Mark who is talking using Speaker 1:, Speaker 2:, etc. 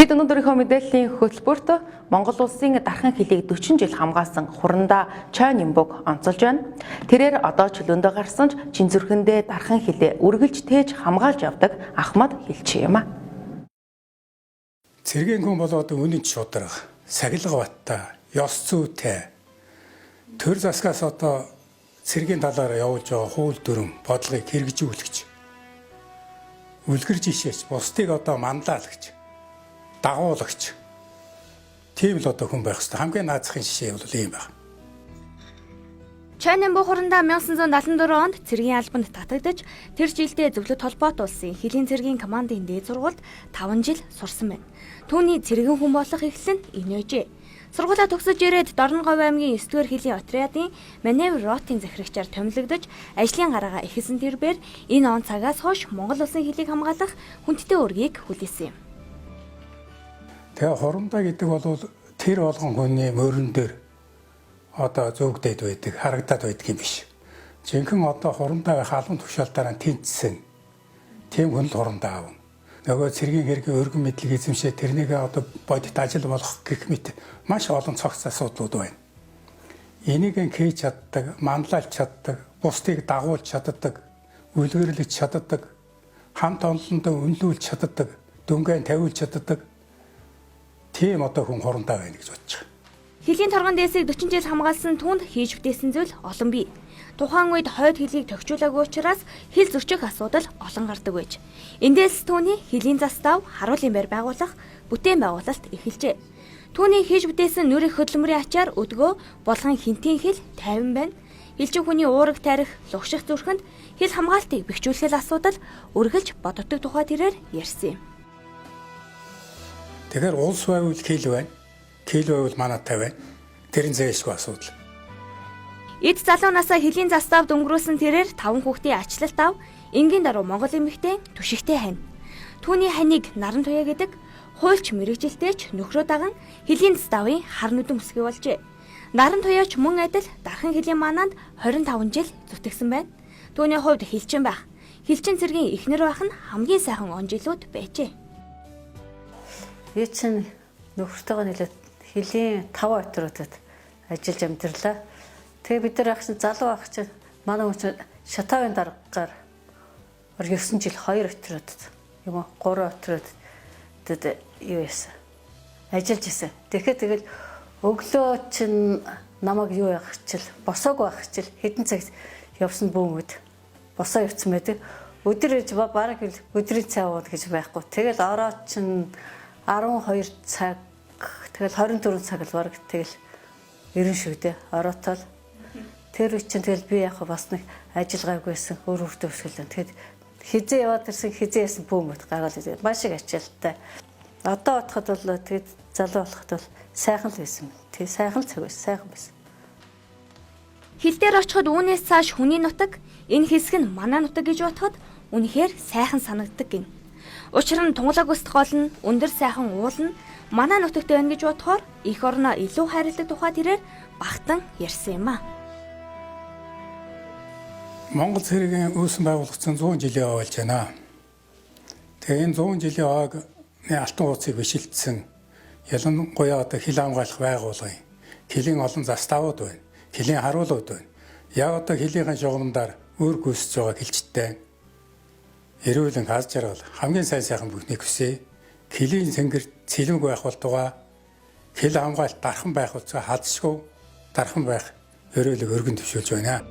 Speaker 1: Бид өнөөдрийнхөө мэдээллийн хөтөлбөрт Монгол улсын дархан хэлийг 40 жил хамгаалсан Хурандаа Чой Нимбуг онцолж байна. Тэрээр одоо чөлөөндөө гарсан ч чин зүрхэндээ дархан хэлээ үргэлж тээж хамгаалж явдаг Ахмад хэлчин юм а.
Speaker 2: Цэргийн хүн болоод үнэн шударга, сахилга баттай, ёс зүйтэй. Төр засгаас одоо цэргийн талаараа явуулж байгаа хууль дүрм бодлогыг хэрэгжүүлэгч. Үлгэр жишээч, бусдыг одоо манлайлагч, дагуулагч. Тийм л одоо хүн байх хэрэгтэй. Хамгийн наазахын жишээ бол ийм байна.
Speaker 3: Чой Нимбуг Хурандаа 1974 онд цэргийн албанд татагдаж, тэр жилдээ Зөвлөлт холбоот улсын хэлийн цэргийн командын дээд сургуульд 5 жил сурсан байна. Түүний цэргийн хүн болох эхлэл нь инээжээ. Сургуулаа төгсөж ирээд Дорноговь аймгийн 9-р хэлийн отрядын маневр ротын захирагчаар томилогдож, ажлын гараагаа эхэлсэн тэрээр энэ он цагаас хойш Монгол улсын хэлийг хамгаалах хүндтэй үүргийг хүлээсэн юм.
Speaker 2: Тэгээ Хурандаа гэдэг бол тэр болгон хүний мөрөн дээр одоо зөөгдөд байдаг, харагдаад байдаг юм биш. Жинхэнэ одоо Хурандаа халуун тушаалтаараа тэнцсэн. Тийм хүн л Хурандаа аав. Нөгөө цэргийн хэргийн өргөн мэдлэг эзэмшээ тэрнийг одоо бодит ажил болгох гэх мэт маш олон цогц асуудлууд байна. Энийг хийж чаддаг, манлайлж чаддаг, бусдыг дагуулж чаддаг, үлгэрлэж чаддаг, хамт олондоо үнэлүүлж чаддаг, дүнгийн тавиулж чаддаг. Тийм одоо хүн Хурандаа байна гэж бодож байгаа.
Speaker 3: Хэлийн торгон дээсийг 40 жил хамгаалсан түүнд хийж бүтээсэн зүйл олон бий. Тухайн үед хойд хэлийг тохижуулаагүй учраас хэл зөрчих асуудал олон гардаг байж. Эндээс түүний хэлийн застав харуулын байр байгуулах бүтээн байгуулалт эхэлжээ. Түүний хийж бүтээсэн нүрийн хөдөлмөрийн ачаар өдгөө болгон хинтийн хэл 50 байна. Хэлчин хүний уураг тарих, лугших зүрхэнд хэл хамгаалтыг бэхжүүлэх асуудал үргэлж бодогддог тухай тэрээр ярьсан юм.
Speaker 2: Тэгэхээр улс байвал хэл байна. Хэл байвал манайтай байна. Тэрэн зээшгүй асуудал.
Speaker 3: Эд залуу насаа хэлийн застав дөнгөрүүлсэн тэрээр 5 хүүхдийн ачлалт ав. Ингийн даруй Монгол эмэгтэй түшигтэй хань. Түүний ханиг наран туяа гэдэг хуульч мэрэгжилтэйч нөхрөө даган хэлийн заставын хар нүдэн өсгий болжээ. Наран туяач мөн адил дархан хэлийн манаанд 25 жил зүтгэсэн байна. Түүний хувьд хэлчин байх. Хэлчин цэргийн эхнэр байх нь хамгийн сайхан он жилүүд байжээ.
Speaker 4: Би чинь нөхөртөөгөө нэлээд хэлийн 5 отруудад ажиллаж амьдралаа. Тэгээ бид нар ахсан залуу ах чинь манай хүн шатаавын даргаар 9 жил 2 отруудад юм уу 3 отруудад юу яасан. Ажиллаж исэн. Тэгэл өглөө чинь намайг юу яах чил босоог байх чил хэдэн цаг явсан бөөмөд босоо явцсан байдаг. Өдөр ирж бараг өдрийн цай уудаг гэж байхгүй. Тэгэл ороод чинь 12 цаг тэгэл 24 цаг л бараг тэгэл ерөн шүү дээ. Ороотол тэр үчин тэгэл би яг бас нэг ажиллагаагүйсэн өөр өөртөө өсгөлэн. Тэгэд хизээ яваад ирсэн хизээ ясан бөөмөд гаргаал ирээд маш их ачаалттай. Одоо бодоход бол тэгэд залуу болоход бол сайхан л байсан. Тэг сайхан л цаг байсан, сайхан байсан.
Speaker 3: Хил дээр очиход үүнээс цааш хүний нутаг, энэ хэсэг нь манай нутаг гэж бодоход үнэхээр сайхан санагддаг гин. Учир нь тунгалаг өсөх гол нь өндөр сайхан уул нь манай нутагт байна гэж бодохоор эх орноо илүү хайрладаг тухай тэрээр багтан ярьсан юм а.
Speaker 2: Монгол цэргийн үүсгэн байгуулагдсан 100 жилийн ой болж байна. Тэгээ энэ 100 жилийн ойг алтан хуудсыг бишилдсэн ялангуяа одоо хэл хамгаалах байгууллагын хэлийн олон заставууд байна. Хэлийн харуулууд байна. Яг одоо хэлийнхэн шугамдаар өөр гүйсэж байгаа хэлчтэй эрүүлэн хаз жаргал хамгийн сайхан бүхнийг хүсье. Хэлийн сэнгэр цэлмэг байх болтугай хэл хамгаалалт дархан байх болцоо хадшгүй дархан байх өрөөлөг өргөн төвшүүлж байна.